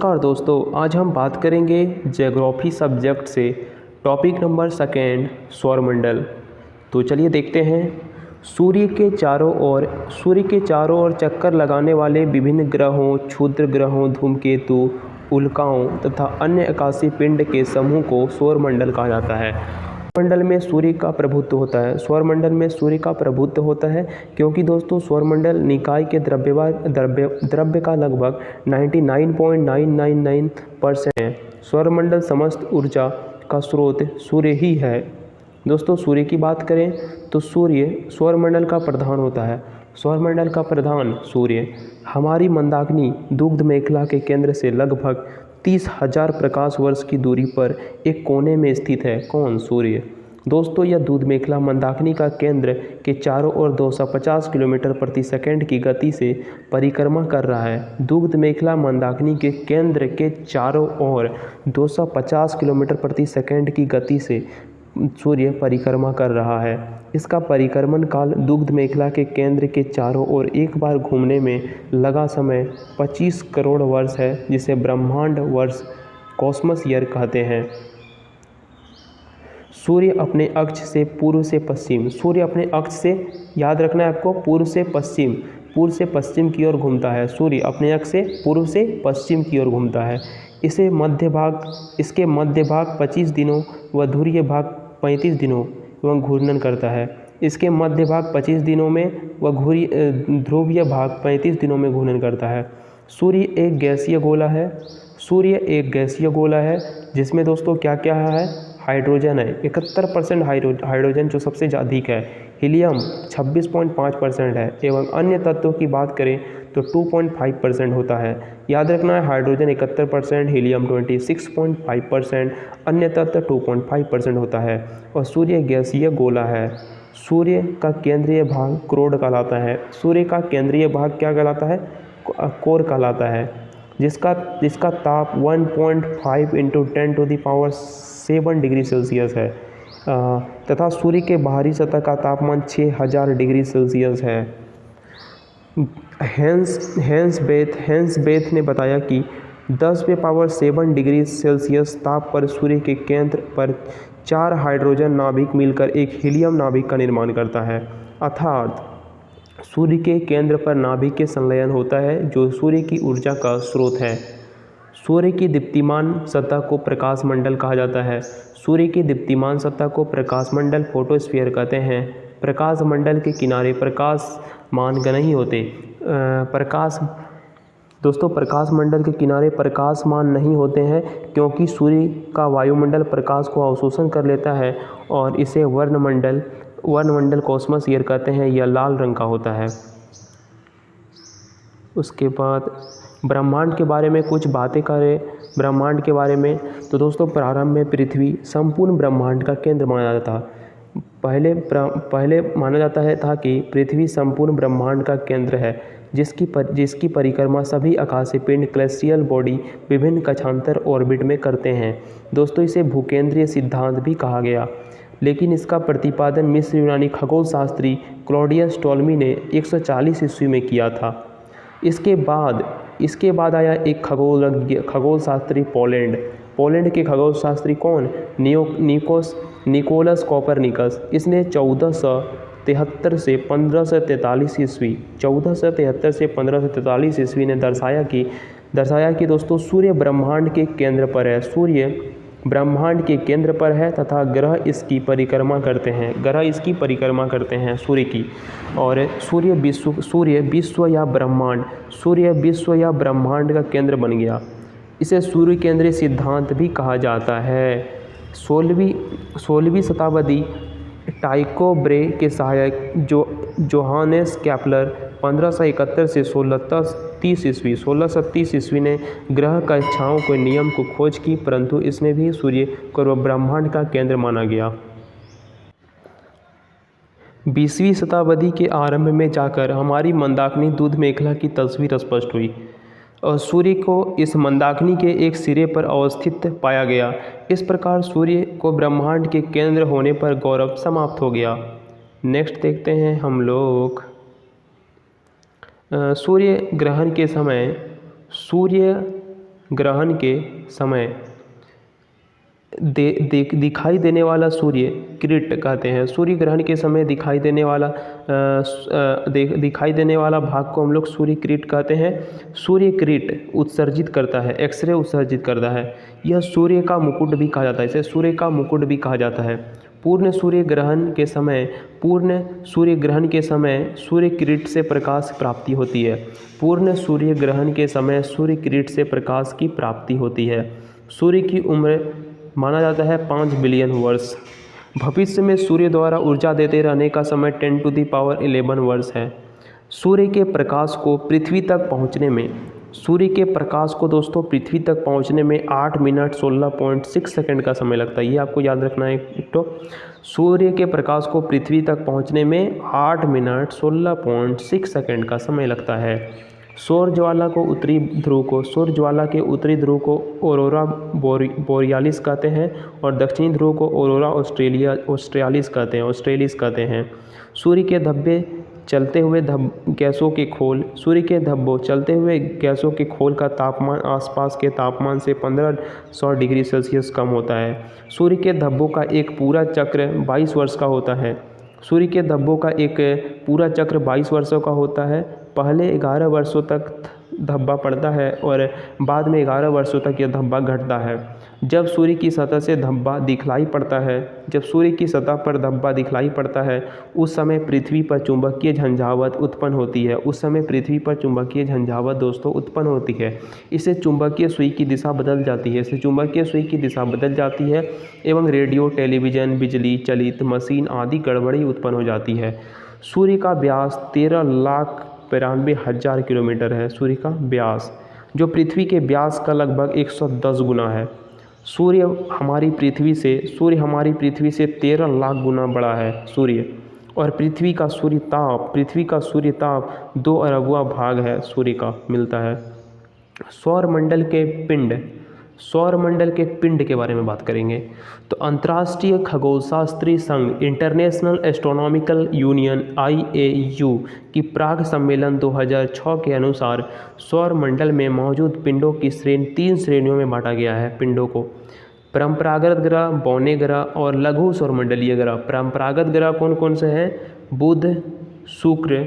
नमस्कार दोस्तों, आज हम बात करेंगे ज्योग्राफी सब्जेक्ट से टॉपिक नंबर सेकेंड सौरमंडल। तो चलिए देखते हैं। सूर्य के चारों ओर चक्कर लगाने वाले विभिन्न ग्रहों, क्षुद्र ग्रहों, धूमकेतु, उल्काओं तथा अन्य आकाशीय पिंड के समूह को सौरमंडल कहा जाता है। सौरमंडल में सूर्य का प्रभुत्व होता है क्योंकि दोस्तों सौरमंडल निकाय के द्रव्य का लगभग 99.999% है। सौरमंडल समस्त ऊर्जा का स्रोत सूर्य ही है। दोस्तों सूर्य की बात करें तो सूर्य सौरमंडल का प्रधान होता है। सौरमंडल का प्रधान सूर्य हमारी मंदाकिनी दुग्ध मेखला के केंद्र से लगभग 30,000 प्रकाश वर्ष की दूरी पर एक कोने में स्थित है। कौन? सूर्य। दोस्तों यह दूध मेखला मंदाकिनी का केंद्र के चारों ओर 250 किलोमीटर प्रति सेकंड की गति से परिक्रमा कर रहा है। दुग्ध मेखला मंदाकिनी के केंद्र के चारों ओर 250 किलोमीटर प्रति सेकंड की गति से सूर्य परिक्रमा कर रहा है। इसका परिक्रमण काल दुग्ध मेखला के केंद्र के चारों ओर एक बार घूमने में लगा समय 25 करोड़ वर्ष है, जिसे ब्रह्मांड वर्ष कॉस्मस ईयर कहते हैं। सूर्य अपने अक्ष से पूर्व से पश्चिम, सूर्य अपने अक्ष से, याद रखना है आपको, पूर्व से पश्चिम की ओर घूमता है। सूर्य अपने अक्ष से पूर्व से पश्चिम की ओर घूमता है। इसके मध्य भाग 25 दिनों व ध्रुवीय भाग 35 दिनों एवं घूर्णन करता है। इसके मध्य भाग 25 दिनों में व ध्रुवीय भाग 35 दिनों में घूर्णन करता है। सूर्य एक गैसीय गोला है जिसमें दोस्तों क्या क्या है? हाइड्रोजन है, 71% हाइड्रोजन जो सबसे अधिक है। हीलियम 26.5% है एवं अन्य तत्वों की बात करें तो 2.5% होता है। याद रखना है, हाइड्रोजन 71%, हीलियम 26.5%, अन्य तत्व 2.5% होता है। और सूर्य गैसीय गोला है। सूर्य का केंद्रीय भाग क्रोड कहलाता है। सूर्य का केंद्रीय भाग क्या कहलाता है? कोर कहलाता है, जिसका ताप 1.5 × 10⁻⁷ डिग्री सेल्सियस है तथा सूर्य के बाहरी सतह का तापमान 6000 डिग्री सेल्सियस है। हेंस बेथ ने बताया कि 10⁷ डिग्री सेल्सियस ताप पर सूर्य के केंद्र पर 4 हाइड्रोजन नाभिक मिलकर एक हीलियम नाभिक का निर्माण करता है। अर्थात सूर्य के केंद्र पर नाभिक के संलयन होता है जो सूर्य की ऊर्जा का स्रोत है। सूर्य की दीप्तिमान सतह को प्रकाश मंडल कहा जाता है। सूर्य की दीप्तिमान सतह को प्रकाश मंडल फोटोस्फीयर कहते हैं। प्रकाश मंडल के किनारे प्रकाशमान नहीं होते। प्रकाश मंडल के किनारे प्रकाशमान नहीं होते हैं क्योंकि सूर्य का वायुमंडल प्रकाश को अवशोषण कर लेता है और इसे वर्णमंडल कॉस्मस ईयर कहते हैं। यह लाल रंग का होता है। उसके बाद ब्रह्मांड के बारे में कुछ बातें करें। ब्रह्मांड के बारे में तो दोस्तों प्रारंभ में पृथ्वी संपूर्ण ब्रह्मांड का केंद्र माना जाता था। पहले माना जाता था कि पृथ्वी संपूर्ण ब्रह्मांड का केंद्र है, जिसकी परिक्रमा सभी आकाशीय पिंड कैलेस्टियल बॉडी विभिन्न कक्षांतर ऑर्बिट में करते हैं। दोस्तों इसे भूकेंद्रीय सिद्धांत भी कहा गया, लेकिन इसका प्रतिपादन मिस्र यूनानी खगोल शास्त्री क्लॉडियस टॉलमी ने 140 ईस्वी में किया था। इसके बाद आया एक खगोल शास्त्री पोलैंड के खगोल शास्त्री कौन? Nicholas Copernicus. इसने 1473 से 1543 ईस्वी ने दर्शाया कि दोस्तों सूर्य ब्रह्मांड के केंद्र पर है। सूर्य ब्रह्मांड के केंद्र पर है तथा ग्रह इसकी परिक्रमा करते हैं सूर्य की। और सूर्य विश्व या ब्रह्मांड का केंद्र बन गया। इसे सूर्य केंद्रीय सिद्धांत भी कहा जाता है। 16वीं शताब्दी टाइको ब्रे के सहायक जोहानेस केपलर 1571 से 1630 ईस्वी ने ग्रह कक्षाओं के नियम को खोज की, परंतु इसमें भी सूर्य को ब्रह्मांड का केंद्र माना गया। 20वीं शताब्दी के आरंभ में जाकर हमारी मंदाकिनी दूध मेखला की तस्वीर स्पष्ट हुई और सूर्य को इस मंदाकिनी के एक सिरे पर अवस्थित पाया गया। इस प्रकार सूर्य को ब्रह्मांड के केंद्र होने पर गौरव समाप्त हो गया। नेक्स्ट देखते हैं हम लोग सूर्य ग्रहण के समय सूर्य ग्रहण के समय दिखाई देने वाला सूर्य किरीट कहते हैं। सूर्य ग्रहण के समय दिखाई देने वाला भाग को हम लोग सूर्य किरीट कहते हैं। सूर्य किरीट उत्सर्जित करता है, एक्सरे उत्सर्जित करता है। यह सूर्य का मुकुट भी कहा जाता है, इसे सूर्य का मुकुट भी कहा जाता है। पूर्ण सूर्य ग्रहण के समय सूर्य किरीट से प्रकाश प्राप्ति होती है। पूर्ण सूर्य ग्रहण के समय सूर्य किरीट से प्रकाश की प्राप्ति होती है। सूर्य की उम्र माना जाता है 5 बिलियन वर्ष। भविष्य में सूर्य द्वारा ऊर्जा देते रहने का समय 10⁻11 वर्ष है। सूर्य के प्रकाश को पृथ्वी तक पहुंचने में 8 मिनट 16.6 सेकंड का समय लगता है। ये आपको याद रखना है। तो सूर्य के प्रकाश को पृथ्वी तक पहुंचने में 8 मिनट 16.6 सेकंड का समय लगता है। सौर ज्वाला के उत्तरी ध्रुव को ऑरोरा बोरियालिस कहते हैं और दक्षिणी ध्रुव को ऑरोरा ऑस्ट्रेलिस कहते हैं। सूर्य के धब्बे चलते हुए गैसों के खोल का तापमान आसपास के तापमान से 1500 डिग्री सेल्सियस कम होता है। सूर्य के धब्बों का एक पूरा चक्र 22 वर्ष का होता है। पहले 11 वर्षों तक धब्बा पड़ता है और बाद में 11 वर्षों तक यह धब्बा घटता है। जब सूर्य की सतह पर धब्बा दिखलाई पड़ता है उस समय पृथ्वी पर चुंबकीय झंझावात उत्पन्न होती है। इससे चुंबकीय सुई की दिशा बदल जाती है एवं रेडियो, टेलीविज़न, बिजली चलित मशीन आदि गड़बड़ी उत्पन्न हो जाती है। सूर्य का व्यास 13,92,000 किलोमीटर है। सूर्य का व्यास जो पृथ्वी के व्यास का लगभग 110 गुना है। सूर्य हमारी पृथ्वी से 13 लाख गुना बड़ा है सूर्य। और पृथ्वी का सूर्य ताप 2 अरबवां भाग है सूर्य का मिलता है। सौरमंडल के पिंड के बारे में बात करेंगे तो अंतर्राष्ट्रीय खगोलशास्त्री संघ इंटरनेशनल एस्ट्रोनॉमिकल यूनियन IAU की प्राग सम्मेलन 2006 के अनुसार सौरमंडल में मौजूद पिंडों की 3 श्रेणियों में बांटा गया है। पिंडों को परंपरागत ग्रह, बौने ग्रह और लघु सौरमंडलीय ग्रह। परंपरागत ग्रह कौन कौन से हैं? बुध, शुक्र,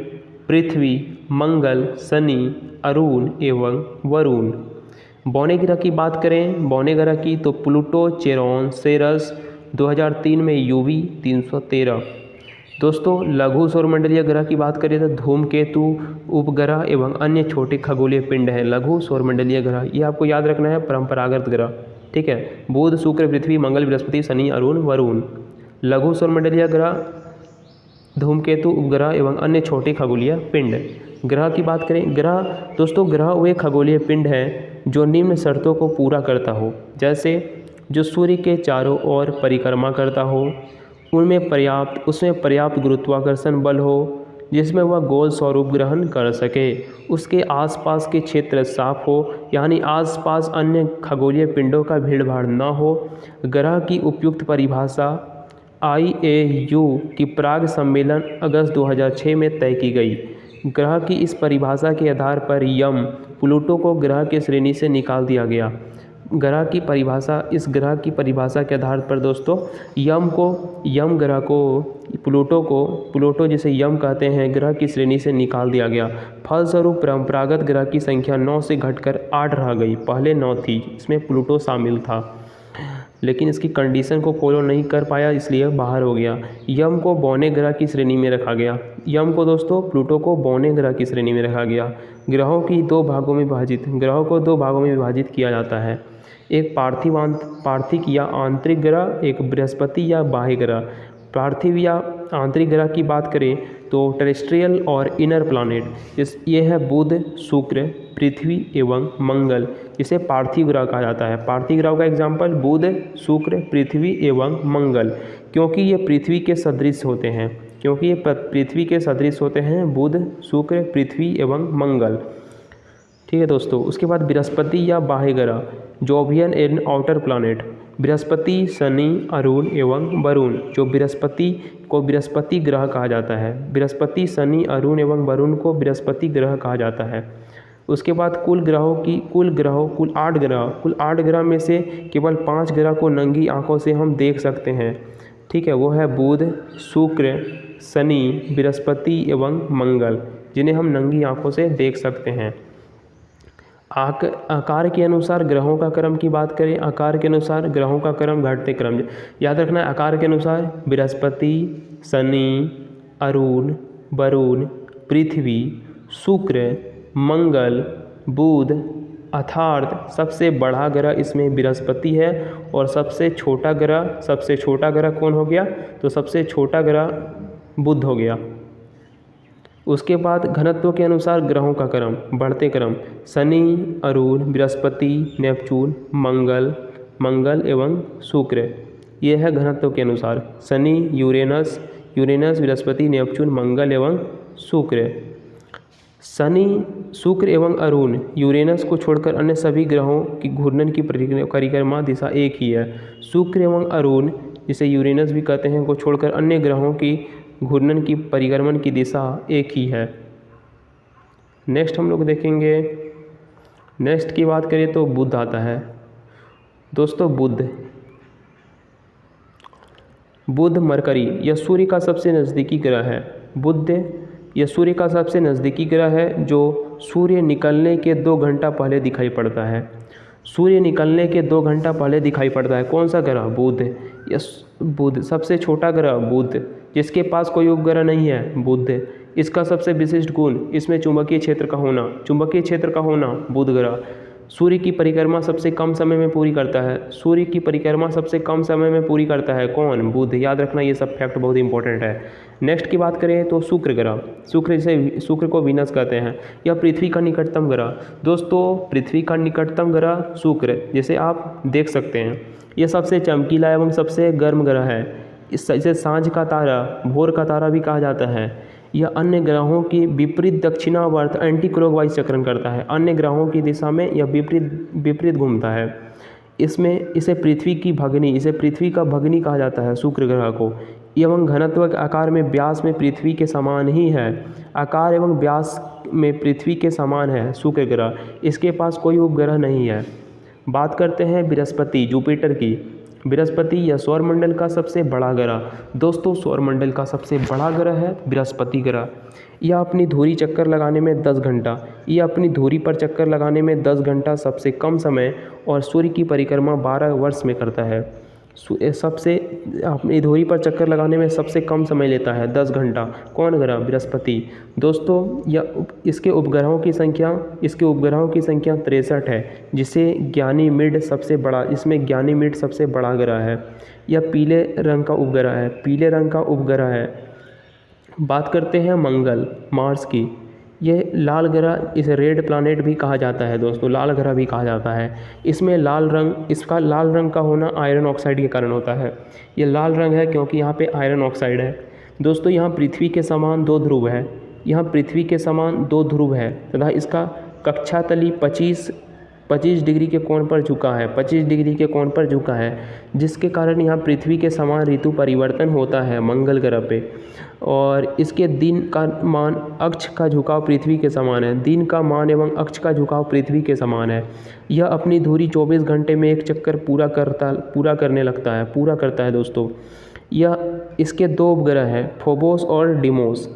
पृथ्वी, मंगल, शनि, अरुण एवं वरुण। बौने ग्रह की बात करें तो प्लूटो, चेरोन, सेरस 2003 में UV 313। दोस्तों लघु सौरमंडलीय ग्रह की बात करें तो धूमकेतु, उपग्रह एवं अन्य छोटे खगोलीय पिंड हैं लघु सौरमंडलीय ग्रह। ये आपको याद रखना है परंपरागत ग्रह, ठीक है। बुध, शुक्र, पृथ्वी, मंगल, बृहस्पति, शनि, अरुण, वरुण। लघु सौरमंडलीय ग्रह धूमकेतु, उपग्रह एवं अन्य छोटे खगोलीय पिंड। ग्रह की बात करें ग्रह वे खगोलीय पिंड हैं जो निम्न शर्तों को पूरा करता हो, जैसे जो सूर्य के चारों ओर परिक्रमा करता हो, उसमें पर्याप्त गुरुत्वाकर्षण बल हो जिसमें वह गोल स्वरूप ग्रहण कर सके, उसके आसपास के क्षेत्र साफ हो यानी आसपास अन्य खगोलीय पिंडों का भीड़भाड़ न हो। ग्रह की उपयुक्त परिभाषा IAU की प्राग सम्मेलन अगस्त 2006 में तय की गई। ग्रह की इस परिभाषा के आधार पर प्लूटो को ग्रह की श्रेणी से निकाल दिया गया। इस ग्रह की परिभाषा के आधार पर दोस्तों प्लूटो जिसे यम कहते हैं ग्रह की श्रेणी से निकाल दिया गया। फलस्वरूप परंपरागत ग्रह की संख्या 9 से घटकर 8 रह गई। पहले 9 थी, इसमें प्लूटो शामिल था लेकिन इसकी कंडीशन को फॉलो नहीं कर पाया इसलिए बाहर हो गया। यम को बौने ग्रह की श्रेणी में रखा गया। प्लूटो को बौने ग्रह की श्रेणी में रखा गया। ग्रहों को 2 भागों में विभाजित किया जाता है, एक पार्थिव या आंतरिक ग्रह, एक बृहस्पति या बाह्य ग्रह। पार्थिव या आंतरिक ग्रह की बात करें तो टेरेस्ट्रियल और इनर प्लैनेट ये है बुध, शुक्र, पृथ्वी एवं मंगल, इसे पार्थिव ग्रह कहा जाता है। पार्थिव ग्रह का एग्जाम्पल बुध, शुक्र, पृथ्वी एवं मंगल, क्योंकि ये पृथ्वी के सदृश होते हैं बुध, शुक्र, पृथ्वी एवं मंगल, ठीक है दोस्तों। उसके बाद बृहस्पति या बाह्य ग्रह, Jovian and outer planet. Brihaspati, Shani, Arun एवं वरुण, जो बृहस्पति को बृहस्पति ग्रह कहा जाता है। बृहस्पति, शनि, अरुण एवं वरुण को बृहस्पति ग्रह कहा जाता है। उसके बाद कुल 8 ग्रह में से केवल 5 ग्रह को नंगी आंखों से हम देख सकते हैं। ठीक है, वो है बुध, शुक्र, शनि, बृहस्पति एवं मंगल, जिन्हें हम नंगी आंखों से देख सकते हैं। आकार के अनुसार ग्रहों का क्रम की बात करें, आकार के अनुसार ग्रहों का क्रम घटते क्रम याद रखना है। आकार के अनुसार बृहस्पति, शनि, अरुण, वरुण, पृथ्वी, शुक्र, मंगल, बुध, अर्थात सबसे बड़ा ग्रह इसमें बृहस्पति है और सबसे छोटा ग्रह कौन हो गया? तो सबसे छोटा ग्रह बुध हो गया। उसके बाद घनत्व के अनुसार ग्रहों का क्रम बढ़ते क्रम, शनि, अरुण, बृहस्पति, नेपच्यून, मंगल एवं शुक्र। ये है घनत्व के अनुसार शनि, यूरेनस, बृहस्पति, नेपच्यून, मंगल एवं शुक्र। शनि, शुक्र एवं अरुण, यूरेनस को छोड़कर अन्य सभी ग्रहों की घूर्णन की परिक्रमा दिशा एक ही है। शुक्र एवं अरुण, जिसे यूरेनस भी कहते हैं, को छोड़कर अन्य ग्रहों की घूर्णन की परिक्रमण की दिशा एक ही है। नेक्स्ट हम लोग देखेंगे, नेक्स्ट की बात करें तो बुध आता है। दोस्तों बुध मरकरी यह सूर्य का सबसे नज़दीकी ग्रह है। बुध यह सूर्य का सबसे नज़दीकी ग्रह है जो सूर्य निकलने के 2 घंटा पहले दिखाई पड़ता है। सूर्य निकलने के 2 घंटा पहले दिखाई पड़ता है। कौन सा ग्रह? बुध। बुध सबसे छोटा ग्रह बुध, जिसके पास कोई उपग्रह नहीं है, बुध। इसका सबसे विशिष्ट गुण इसमें चुंबकीय क्षेत्र का होना बुध ग्रह। सूर्य की परिक्रमा सबसे कम समय में पूरी करता है। कौन? बुध। याद रखना, ये सब फैक्ट बहुत इंपॉर्टेंट है। नेक्स्ट की बात करें तो शुक्र ग्रह। शुक्र को वीनस कहते हैं। यह पृथ्वी का निकटतम ग्रह। दोस्तों पृथ्वी का निकटतम ग्रह शुक्र, जिसे आप देख सकते हैं। यह सबसे चमकीला एवं सबसे गर्म ग्रह है। इसे सांझ का तारा, भोर का तारा भी कहा जाता है। यह अन्य ग्रहों की विपरीत दक्षिणावर्त एंटी क्लॉकवाइज चक्रण करता है। अन्य ग्रहों की दिशा में यह विपरीत घूमता है। इसे पृथ्वी का भगनी कहा जाता है शुक्र ग्रह को। एवं घनत्व के आकार में व्यास में पृथ्वी के समान ही है। आकार एवं व्यास में पृथ्वी के समान है शुक्र ग्रह। इसके पास कोई उपग्रह नहीं है। बात करते हैं बृहस्पति, जुपिटर की। बृहस्पति यह सौरमंडल का सबसे बड़ा ग्रह। दोस्तों सौरमंडल का सबसे बड़ा ग्रह है बृहस्पति ग्रह। यह अपनी धुरी पर चक्कर लगाने में 10 घंटा सबसे कम समय और सूर्य की परिक्रमा 12 वर्ष में करता है। सबसे अपनी धुरी पर चक्कर लगाने में सबसे कम समय लेता है 10 घंटा। कौन ग्रह? बृहस्पति। दोस्तों इसके उपग्रहों की संख्या 63 है, जिसे ज्ञानीमिड सबसे बड़ा ग्रह है। यह पीले रंग का उपग्रह है। बात करते हैं मंगल, मार्स की। यह लाल ग्रह, इसे रेड प्लैनेट भी कहा जाता है। दोस्तों लाल ग्रह भी कहा जाता है। इसका लाल रंग का होना आयरन ऑक्साइड के कारण होता है। ये लाल रंग है क्योंकि यहाँ पे आयरन ऑक्साइड है। दोस्तों यहाँ पृथ्वी के समान 2 ध्रुव है तथा इसका कक्षा तली 25 डिग्री के कोण पर झुका है, जिसके कारण यहाँ पृथ्वी के समान ऋतु परिवर्तन होता है मंगल ग्रह पे। और इसके दिन का मान अक्ष का झुकाव पृथ्वी के समान है। दिन का मान एवं अक्ष का झुकाव पृथ्वी के समान है। यह अपनी धुरी 24 घंटे में एक चक्कर पूरा करता है दोस्तों। इसके 2 उपग्रह हैं, फोबोस और डिमोस।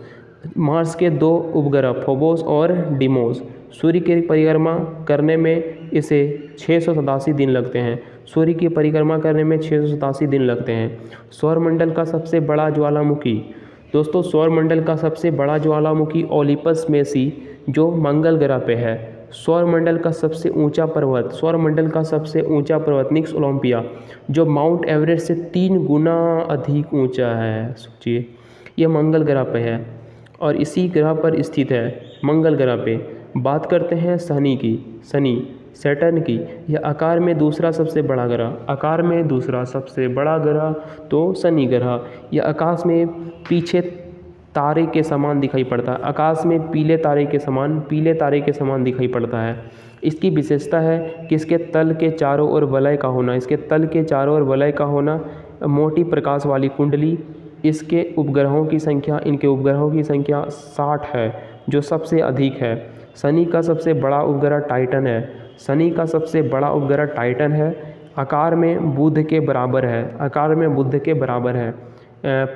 मार्स के 2 उपग्रह फोबोस और डिमोस। सूर्य की परिक्रमा करने में इसे 687 दिन लगते हैं। सौरमंडल का सबसे बड़ा ज्वालामुखी। दोस्तों सौरमंडल का सबसे बड़ा ज्वालामुखी ओलिपस मेसी जो मंगल ग्रह पे है। सौरमंडल का सबसे ऊंचा पर्वत निक्स ओलंपिया, जो माउंट एवरेस्ट से 3 गुना अधिक ऊंचा है। सोचिए, यह मंगल ग्रह पे है और इसी ग्रह पर स्थित है, मंगल ग्रह पे। बात करते हैं सैटर्न की। यह आकार में दूसरा सबसे बड़ा ग्रह तो शनि ग्रह। यह आकाश में पीले तारे के समान दिखाई पड़ता है। इसकी विशेषता है कि इसके तल के चारों ओर वलय का होना, मोटी प्रकाश वाली कुंडली। इनके उपग्रहों की संख्या 60 है, जो सबसे अधिक है। शनि का सबसे बड़ा उपग्रह टाइटन है। शनि का सबसे बड़ा उपग्रह टाइटन है। आकार में बुध के बराबर है। आकार में बुध के बराबर है।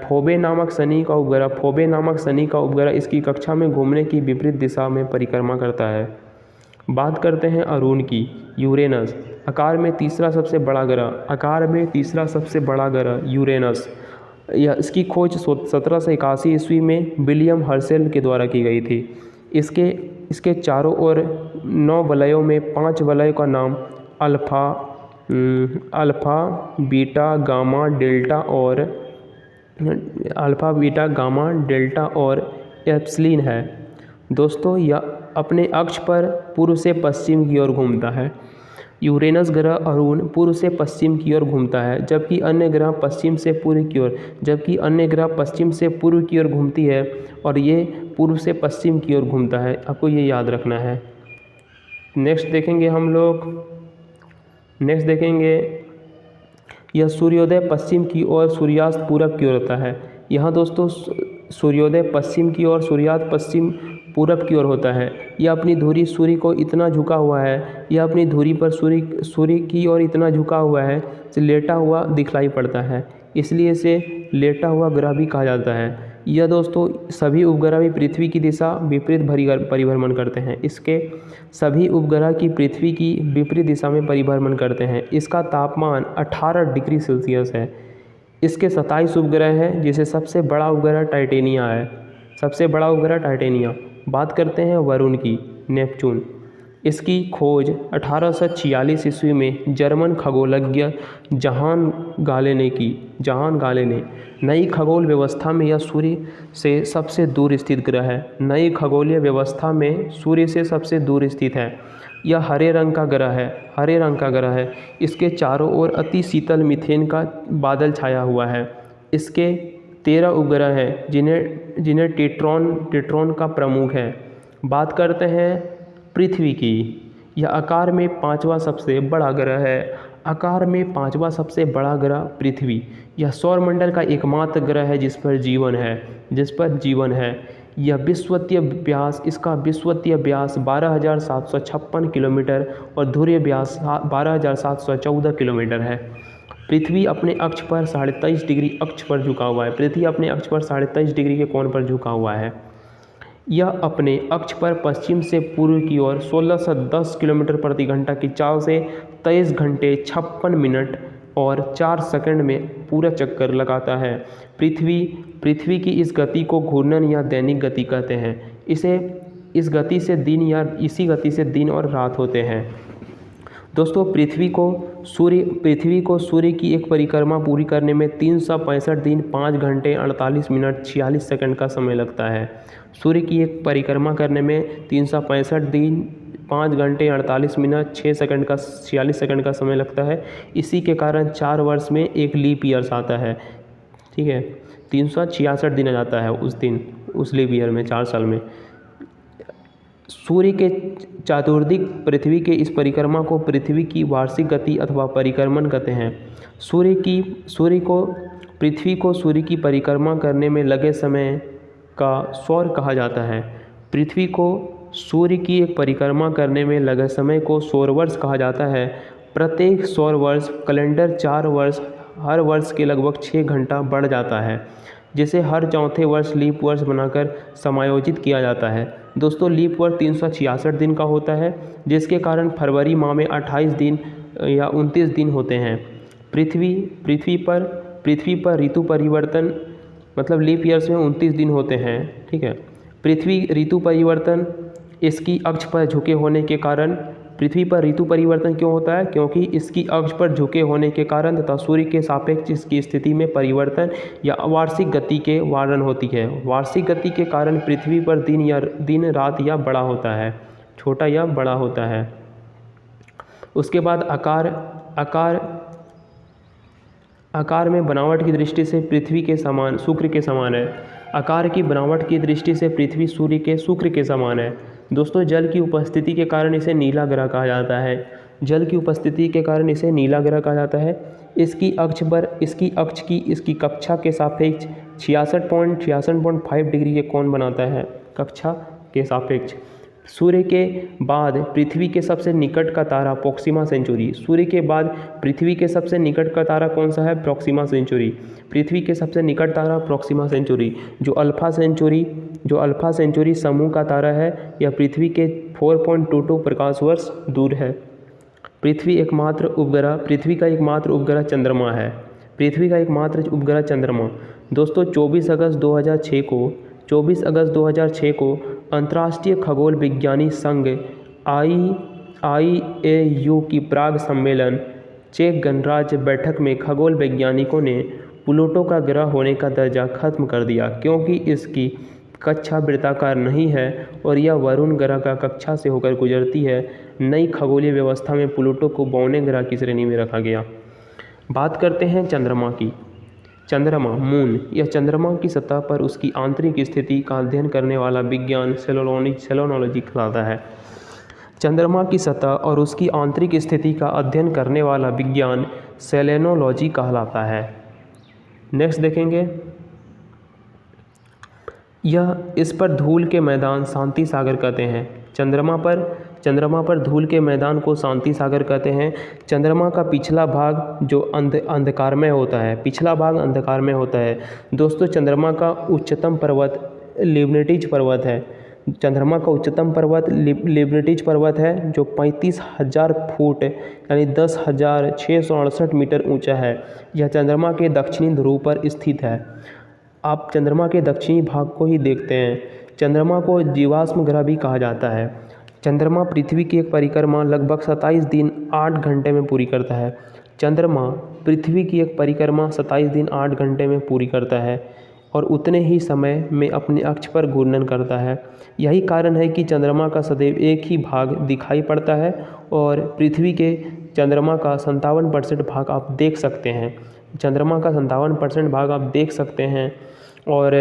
फोबे नामक शनि का उपग्रह इसकी कक्षा में घूमने की विपरीत दिशा में परिक्रमा करता है। बात करते हैं अरुण की। यूरेनस आकार में तीसरा सबसे बड़ा ग्रह यूरेनस। यह इसकी खोज 1781 ईस्वी में विलियम हर्शेल के द्वारा की गई थी। इसके चारों ओर 9 वलयों में 5 वलयों का नाम अल्फ़ा बीटा गामा डेल्टा और एप्सिलॉन है। दोस्तों यह अपने अक्ष पर पूर्व से पश्चिम की ओर घूमता है। यूरेनस ग्रह अरुण पूर्व से पश्चिम की ओर घूमता है, जबकि अन्य ग्रह पश्चिम से पूर्व की ओर घूमती है और ये पूर्व से पश्चिम की ओर घूमता है। आपको ये याद रखना है। नेक्स्ट देखेंगे यह सूर्योदय पश्चिम की ओर, सूर्यास्त पूरब की ओर होता है। यहाँ दोस्तों सूर्योदय पश्चिम की ओर, सूर्यास्त पश्चिम पूरब की ओर होता है। यह अपनी धुरी सूर्य को इतना झुका हुआ है, यह अपनी धुरी पर सूर्य की ओर इतना झुका हुआ है कि लेटा हुआ दिखलाई पड़ता है, इसलिए इसे लेटा हुआ ग्रह भी कहा जाता है। यह दोस्तों सभी उपग्रह भी पृथ्वी की दिशा विपरीत परिभ्रमण करते हैं। इसके सभी उपग्रह की पृथ्वी की विपरीत दिशा में परिभ्रमण करते हैं। इसका तापमान 18 डिग्री सेल्सियस है। इसके 27 उपग्रह हैं, जिसे सबसे बड़ा उपग्रह टाइटेनिया। बात करते हैं वरुण की। नेपच्यून इसकी खोज 1846 ईस्वी में जर्मन खगोलज्ञ जहान गाले ने। नई खगोल व्यवस्था में यह सूर्य से सबसे दूर स्थित ग्रह है। नई खगोलीय व्यवस्था में सूर्य से सबसे दूर स्थित है। यह हरे रंग का ग्रह है। इसके चारों ओर अति शीतल मीथेन का बादल छाया हुआ है। इसके 13 उपग्रह हैं, जिन्हें टेट्रॉन का प्रमुख है। बात करते हैं पृथ्वी की। यह आकार में 5वां सबसे बड़ा ग्रह पृथ्वी। यह सौरमंडल का एकमात्र ग्रह है जिस पर जीवन है। इसका विषुवतीय व्यास 12,756 किलोमीटर और ध्रुवीय व्यास 12,714 किलोमीटर है। पृथ्वी अपने अक्ष पर 23.5 डिग्री पर डिग्री के कोण पर झुका हुआ है। यह अपने अक्ष पर पश्चिम से पूर्व की ओर 1610 किलोमीटर प्रति घंटा की चाल से 23 घंटे 56 मिनट और 4 सेकंड में पूरा चक्कर लगाता है। पृथ्वी की इस गति को घूर्णन या दैनिक गति कहते हैं। इसी गति से दिन और रात होते हैं। दोस्तों पृथ्वी को सूर्य की एक परिक्रमा पूरी करने में 365 दिन 5 घंटे 48 मिनट 46 सेकंड का समय लगता है। सूर्य की एक परिक्रमा करने में 365 दिन 5 घंटे 48 मिनट 46 सेकंड का समय लगता है। इसी के कारण 4 वर्ष में एक लीप ईयर्स आता है। ठीक है, 366 दिन आ जाता है उस लीप ईयर में, 4 साल में। सूर्य के चातुर्दिक पृथ्वी के इस परिक्रमा को पृथ्वी की वार्षिक गति अथवा परिक्रमण कहते हैं। पृथ्वी को सूर्य की परिक्रमा करने में लगे समय का सौर कहा जाता है। पृथ्वी को सूर्य की एक परिक्रमा करने में लगे समय को सौर वर्ष कहा जाता है। प्रत्येक सौर वर्ष कैलेंडर 4 वर्ष हर वर्ष के लगभग 6 घंटा बढ़ जाता है, जिसे हर चौथे वर्ष लीप वर्ष बनाकर समायोजित किया जाता है। दोस्तों लीप वर्ष 366 दिन का होता है, जिसके कारण फरवरी माह में 28 दिन या 29 दिन होते हैं। पृथ्वी पर ऋतु परिवर्तन मतलब लीप ईयर्स में 29 दिन होते हैं। ठीक है, पृथ्वी ऋतु परिवर्तन इसकी अक्ष पर झुके होने के कारण पृथ्वी पर ऋतु परिवर्तन क्यों होता है? क्योंकि इसकी अक्ष पर झुके होने के कारण तथा सूर्य के सापेक्ष इसकी स्थिति में परिवर्तन या वार्षिक गति के वारण होती है। वार्षिक गति के कारण पृथ्वी पर दिन रात या बड़ा होता है, छोटा या बड़ा होता है। उसके बाद आकार में बनावट की दृष्टि से पृथ्वी के समान शुक्र के समान है। आकार की बनावट की दृष्टि से पृथ्वी सूर्य के शुक्र के समान है। दोस्तों जल की उपस्थिति के कारण इसे नीला ग्रह कहा जाता है। इसकी अक्ष की इसकी कक्षा के सापेक्ष 66.5 डिग्री के कोण बनाता है। कक्षा के सापेक्ष सूर्य के बाद पृथ्वी के सबसे निकट का तारा प्रोक्सिमा सेंचुरी। सूर्य के बाद पृथ्वी के सबसे निकट का तारा कौन सा है? Proxima Centauri. पृथ्वी के सबसे निकट तारा प्रोक्सिमा सेंचुरी। जो अल्फा सेंचुरी समूह का तारा है, यह पृथ्वी के 4.22 प्रकाश वर्ष दूर है। पृथ्वी का एकमात्र उपग्रह चंद्रमा है। पृथ्वी का एकमात्र उपग्रह चंद्रमा। दोस्तों 24 अगस्त 2006 को अंतर्राष्ट्रीय खगोल विज्ञानी संघ IAU की प्राग सम्मेलन चेक गणराज्य बैठक में खगोल वैज्ञानिकों ने प्लूटो का ग्रह होने का दर्जा खत्म कर दिया, क्योंकि इसकी कक्षा वृत्ताकार नहीं है और यह वरुण ग्रह का कक्षा से होकर गुजरती है। नई खगोलीय व्यवस्था में प्लूटो को बौने ग्रह की श्रेणी में रखा गया। बात करते हैं चंद्रमा की। चंद्रमा मून, यह चंद्रमा की सतह पर उसकी आंतरिक स्थिति का अध्ययन करने वाला विज्ञान सेलेनोलॉजी कहलाता है। चंद्रमा की सतह और उसकी आंतरिक स्थिति का अध्ययन करने वाला विज्ञान सेलेनोलॉजी कहलाता है। नेक्स्ट देखेंगे, इस पर धूल के मैदान शांति सागर कहते हैं। चंद्रमा पर धूल के मैदान को शांति सागर कहते हैं। चंद्रमा का पिछला भाग जो अंधकारमय होता है। दोस्तों चंद्रमा का उच्चतम पर्वत लिबर्टीज पर्वत है। चंद्रमा का उच्चतम पर्वत लिबर्टीज पर्वत है, जो 35,000 फुट यानी 10,668 मीटर ऊंचा है। यह चंद्रमा के दक्षिणी ध्रुव पर स्थित है। आप चंद्रमा के दक्षिणी भाग को ही देखते हैं। चंद्रमा को जीवाश्म ग्रह भी कहा जाता है। चंद्रमा पृथ्वी की एक परिक्रमा लगभग 27 दिन 8 घंटे में पूरी करता है। चंद्रमा पृथ्वी की एक परिक्रमा 27 दिन 8 घंटे में पूरी करता है और उतने ही समय में अपने अक्ष पर घूर्णन करता है। यही कारण है कि चंद्रमा का सदैव एक ही भाग दिखाई पड़ता है और पृथ्वी के चंद्रमा का 57% भाग आप देख सकते हैं। चंद्रमा का 57% भाग आप देख सकते हैं और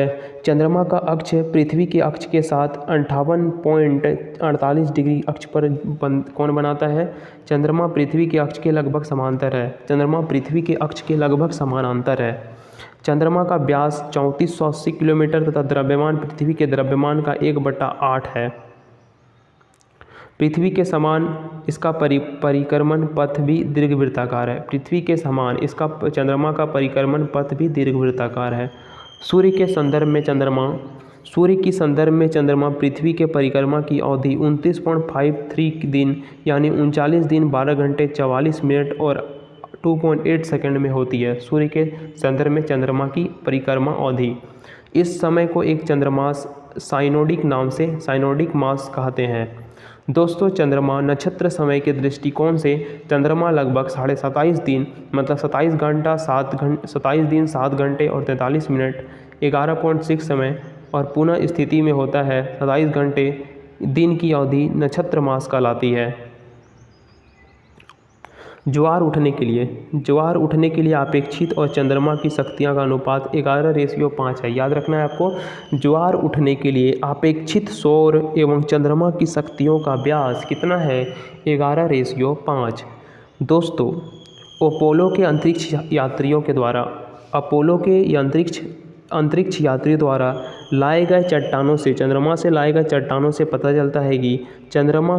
चंद्रमा का अक्ष पृथ्वी के अक्ष के साथ 58.48 डिग्री अक्ष पर कौन बनाता है? चंद्रमा पृथ्वी के अक्ष के लगभग समांतर है। चंद्रमा का व्यास 3480 किलोमीटर तथा द्रव्यमान पृथ्वी के द्रव्यमान का 1/8 है। पृथ्वी के समान इसका परिक्रमण पथ भी दीर्घवृत्ताकार है। चंद्रमा का परिक्रमण पथ भी दीर्घवृत्ताकार है। सूर्य की संदर्भ में चंद्रमा पृथ्वी के परिक्रमा की अवधि 29.53 दिन यानी 39 दिन 12 घंटे 44 मिनट और 2.8 सेकंड में होती है। सूर्य के संदर्भ में चंद्रमा की परिक्रमा अवधि। इस समय को एक चंद्रमास साइनोडिक मास कहते हैं। दोस्तों चंद्रमा नक्षत्र समय के दृष्टिकोण से चंद्रमा लगभग 27.5 दिन मतलब 27 दिन 7 घंटे और 43 मिनट 11.6 समय और पुनः स्थिति में होता है 27 घंटे दिन की अवधि नक्षत्र मास कहलाती है। ज्वार उठने के लिए अपेक्षित और चंद्रमा की शक्तियाँ का अनुपात 11:5 है। याद रखना है आपको। ज्वार उठने के लिए अपेक्षित सौर एवं चंद्रमा की शक्तियों का व्यास कितना है? 11:5। दोस्तों अपोलो के अंतरिक्ष यात्रियों द्वारा लाए गए चंद्रमा से लाए गए चट्टानों से पता चलता है कि चंद्रमा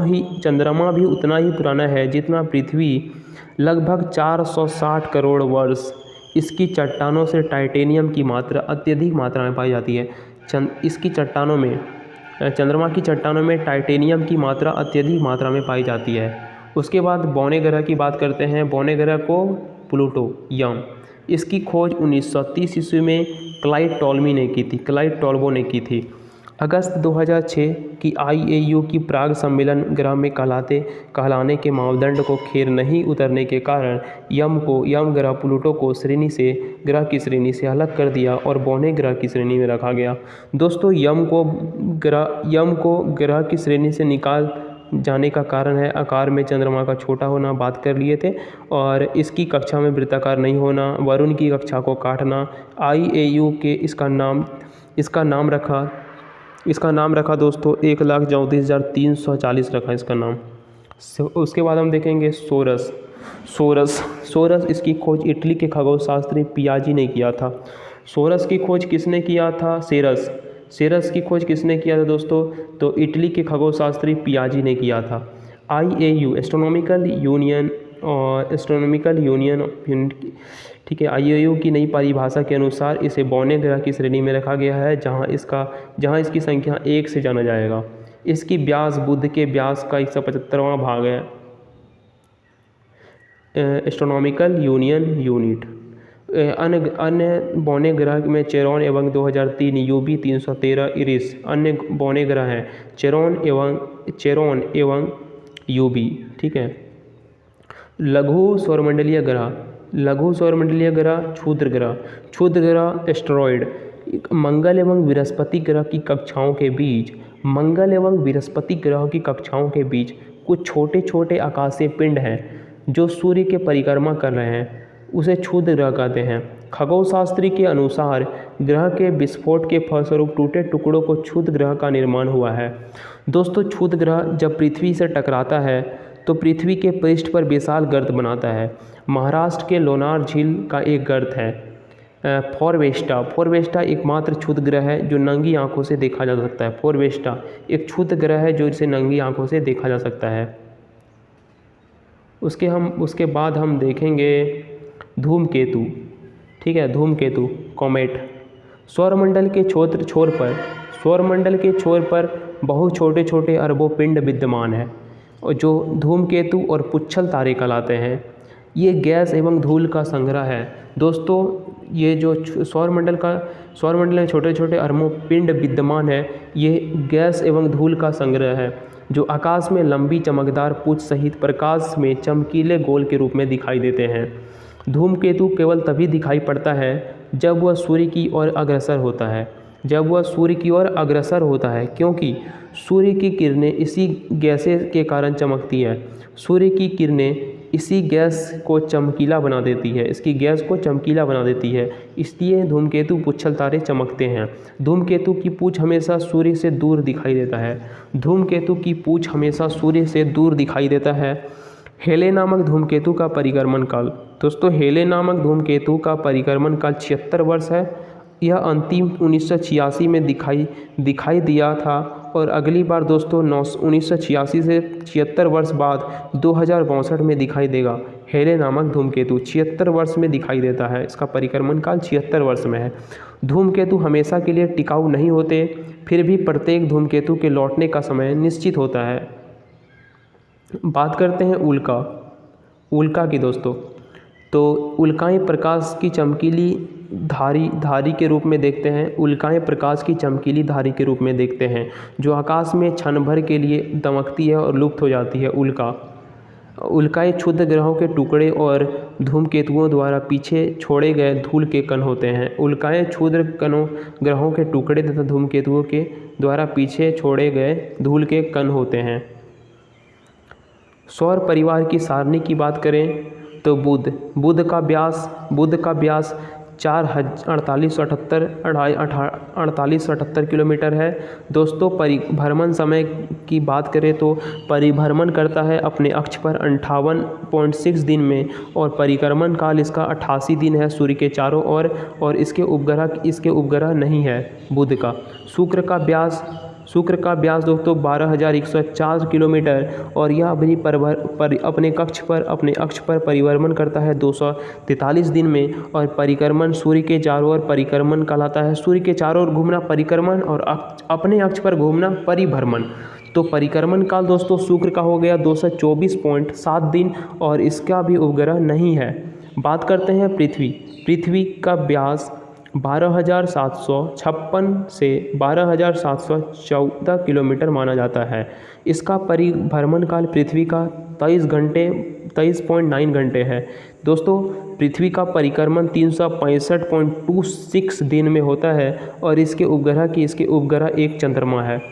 भी उतना ही पुराना है जितना पृथ्वी, लगभग 460 करोड़ वर्ष। इसकी चट्टानों से टाइटेनियम की मात्रा अत्यधिक मात्रा में पाई जाती है। चंद्रमा की चट्टानों में टाइटेनियम की मात्रा अत्यधिक मात्रा में पाई जाती है। उसके बाद बौने ग्रह की बात करते हैं। बौने ग्रह को प्लूटो यम, इसकी खोज 1930 ईस्वी में क्लाइड टॉल्बो ने की थी। अगस्त 2006 की IAU की प्राग सम्मेलन ग्रह में कहलाने के मापदंड को खैर नहीं उतरने के कारण यम ग्रह प्लूटो को ग्रह की श्रेणी से अलग कर दिया और बौने ग्रह की श्रेणी में रखा गया। दोस्तों यम को ग्रह की श्रेणी से निकाल जाने का कारण है आकार में चंद्रमा का छोटा होना, बात कर लिए थे, और इसकी कक्षा में वृत्ताकार नहीं होना, वरुण की कक्षा को काटना। IAU के इसका नाम रखा दोस्तों 1,34,340 रखा इसका नाम। उसके बाद हम देखेंगे सोरस। इसकी खोज इटली के खगोल शास्त्री पियाजी ने किया था। सोरस की खोज किसने किया था? सेरस की खोज किसने किया था दोस्तों? तो इटली के खगोलशास्त्री पियाजी ने किया था। IAU एस्ट्रोनॉमिकल यूनियन और एस्ट्रोनॉमिकल यूनियन, ठीक है, IAU की नई परिभाषा के अनुसार इसे बौने ग्रह की श्रेणी में रखा गया है, जहां इसकी संख्या 1 से जाना जाएगा। इसकी व्यास बुध के व्यास का 175वां भाग है। Astronomical union unit. अन्य बौने ग्रह में चेरोन एवं 2003 UB 313 इरिस अन्य बौने ग्रह हैं, चेरोन एवं UB, ठीक है। लघु सौरमंडलीय ग्रह, क्षुद्र ग्रह एस्टेरॉयड। मंगल एवं बृहस्पति ग्रह की कक्षाओं के बीच कुछ छोटे छोटे आकाशीय पिंड हैं जो सूर्य के परिक्रमा कर रहे हैं, उसे क्षुद्र ग्रह कहते हैं। खगोलशास्त्री के अनुसार ग्रह के विस्फोट के फलस्वरूप टूटे टुकड़ों को क्षुद्र ग्रह का निर्माण हुआ है। दोस्तों, क्षुद्र ग्रह जब पृथ्वी से टकराता है तो पृथ्वी के पृष्ठ पर विशाल गर्त बनाता है। महाराष्ट्र के लोनार झील का एक गर्त है फोरवेस्टा एकमात्र क्षुद्र ग्रह है जो नंगी आंखों से देखा जा सकता है। फोरवेस्टा एक क्षुद्र ग्रह है जो इसे नंगी आंखों से देखा जा सकता है। उसके बाद हम देखेंगे धूमकेतु, ठीक है। धूमकेतु कॉमेट। सौरमंडल के छोर पर बहुत छोटे छोटे अरबों पिंड विद्यमान है और जो धूमकेतु और पुच्छल तारे कहलाते हैं। ये गैस एवं धूल का संग्रह है। दोस्तों, ये जो सौरमंडल में छोटे छोटे अरबों पिंड विद्यमान है, ये गैस एवं धूल का संग्रह है जो आकाश में लंबी चमकदार पूंछ सहित प्रकाश में चमकीले गोल के रूप में दिखाई देते हैं। धूमकेतु केवल तभी दिखाई पड़ता है जब वह सूर्य की ओर अग्रसर होता है, क्योंकि सूर्य की किरणें इसी गैस के कारण चमकती है। सूर्य की किरणें इसी गैस को चमकीला बना देती है, इसलिए धूमकेतु पुच्छल तारे चमकते हैं। धूमकेतु की पूंछ हमेशा सूर्य से दूर दिखाई देता है। हेले नामक धूमकेतु का परिक्रमण काल। दोस्तों, हेले नामक धूमकेतु का परिक्रमण काल 76 वर्ष है। यह अंतिम 1986 में दिखाई दिया था और अगली बार दोस्तों 1986 से 76 वर्ष बाद 2062 में दिखाई देगा। हेले नामक धूमकेतु 76 वर्ष में दिखाई देता है, इसका परिक्रमण काल 76 वर्ष में है। धूमकेतु हमेशा के लिए टिकाऊ नहीं होते, फिर भी प्रत्येक धूमकेतु के लौटने का समय निश्चित होता है। बात करते हैं उल्का की दोस्तों। तो उल्काएं प्रकाश की चमकीली धारी के रूप में देखते हैं, जो आकाश में क्षण भर के लिए दमकती है और लुप्त हो जाती है। उल्काएं क्षुद्र ग्रहों के टुकड़े और धूमकेतुओं द्वारा पीछे छोड़े गए धूल के कण होते हैं। उल्काएं क्षुद्र ग्रहों के टुकड़े तथा धूमकेतुओं के द्वारा पीछे छोड़े गए धूल के कण होते हैं। सौर परिवार की सारणी की बात करें तो बुध का व्यास 4878 किलोमीटर है। दोस्तों, परिभ्रमण समय की बात करें तो परिभ्रमण करता है अपने अक्ष पर 58.6 दिन में और परिक्रमण काल इसका 88 दिन है सूर्य के चारों ओर, और इसके उपग्रह नहीं है बुध का। शुक्र का व्यास दोस्तों 12,104 किलोमीटर और यह अपने अक्ष पर परिभ्रमण करता है 243 दिन में, और परिक्रमण सूर्य के चारों ओर परिक्रमण कहलाता है। सूर्य के चारों ओर घूमना परिक्रमण और अपने अक्ष पर घूमना परिभ्रमण। तो परिक्रमण काल दोस्तों शुक्र का हो गया 224.7 दिन और इसका भी उपग्रह नहीं है। बात करते हैं पृथ्वी का व्यास 12,756 से 12,714 किलोमीटर माना जाता है। इसका परिभ्रमण काल पृथ्वी का 23.9 घंटे है। दोस्तों, पृथ्वी का परिक्रमण 365.26 दिन में होता है और इसके उपग्रह एक चंद्रमा है।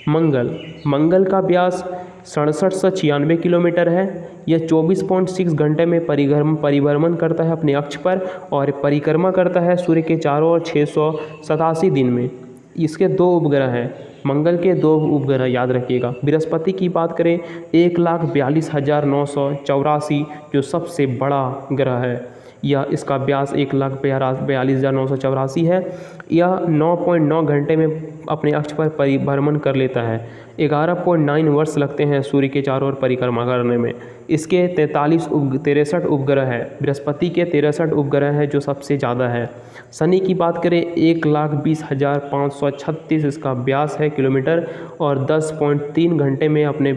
मंगल का व्यास 6796 किलोमीटर है। यह 24.6 घंटे में परिभ्रमण करता है अपने अक्ष पर और परिक्रमा करता है सूर्य के चारों ओर 687 दिन में। इसके 2 उपग्रह हैं, मंगल के 2 उपग्रह याद रखिएगा। बृहस्पति की बात करें 1,42,984 जो सबसे बड़ा ग्रह है, यह इसका व्यास 1,42,984 है। यह 9.9 घंटे में अपने अक्ष पर परिभ्रमण कर लेता है। 11.9 वर्ष लगते हैं सूर्य के चारों ओर परिक्रमा करने में। इसके 63 उपग्रह है। बृहस्पति के 63 उपग्रह है जो सबसे ज़्यादा है। शनि की बात करें 1,20,536 इसका व्यास है किलोमीटर, और 10.3 घंटे में अपने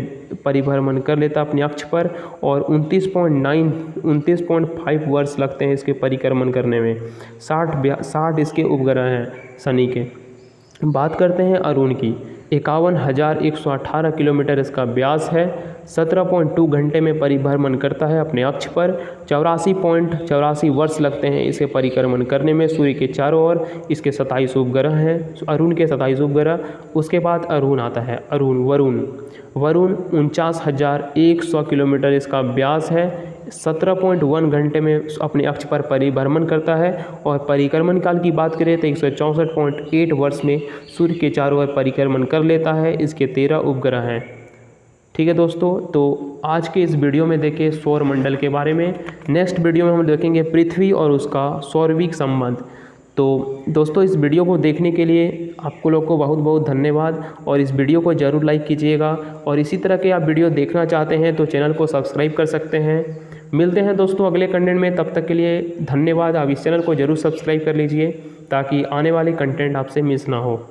परिभ्रमण कर लेता अपने अक्ष पर, और 29.5 वर्ष लगते हैं इसके परिक्रमण करने में। 60 इसके उपग्रह हैं शनि के। बात करते हैं अरुण की। 51,118 किलोमीटर इसका व्यास है। 17.2 घंटे में परिभ्रमण करता है अपने अक्ष पर। 84.84 वर्ष लगते हैं इसे परिक्रमण करने में सूर्य के चारों ओर। इसके 27 उपग्रह हैं, अरुण के 27 उपग्रह। उसके बाद अरुण आता है, वरुण 49,100 किलोमीटर इसका व्यास है। 17.1 घंटे में अपने अक्ष पर परिभ्रमण करता है, और परिक्रमण काल की बात करें तो 164.8 वर्ष में सूर्य के चारों ओर परिक्रमण कर लेता है। इसके 13 उपग्रह हैं। ठीक है दोस्तों, तो आज के इस वीडियो में देखें सौर मंडल के बारे में। नेक्स्ट वीडियो में हम देखेंगे पृथ्वी और उसका सौरविक संबंध। तो दोस्तों, इस वीडियो को देखने के लिए आपको लोग को बहुत बहुत धन्यवाद, और इस वीडियो को ज़रूर लाइक कीजिएगा, और इसी तरह के आप वीडियो देखना चाहते हैं तो चैनल को सब्सक्राइब कर सकते हैं। मिलते हैं दोस्तों अगले कंटेंट में, तब तक के लिए धन्यवाद। आप इस चैनल को ज़रूर सब्सक्राइब कर लीजिए ताकि आने वाले कंटेंट आपसे मिस ना हो।